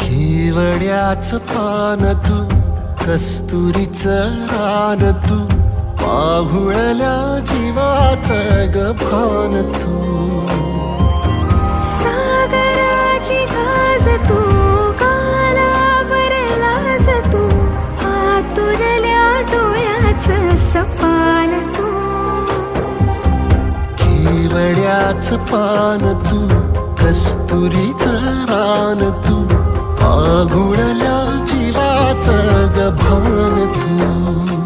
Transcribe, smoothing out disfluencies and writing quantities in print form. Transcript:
केवड्याच पान तू, कस्तुरीचं रान तू, पाहुळल्या जीवाचं ग भान तू. सागराची गाज तू, कालावरलास तू, आतुरल्या डोळ्याचं सपान तू. केवड्याच पान तू, कस्तुरीचं रान तू, आघुळल्या जीवाचं ग भान तू.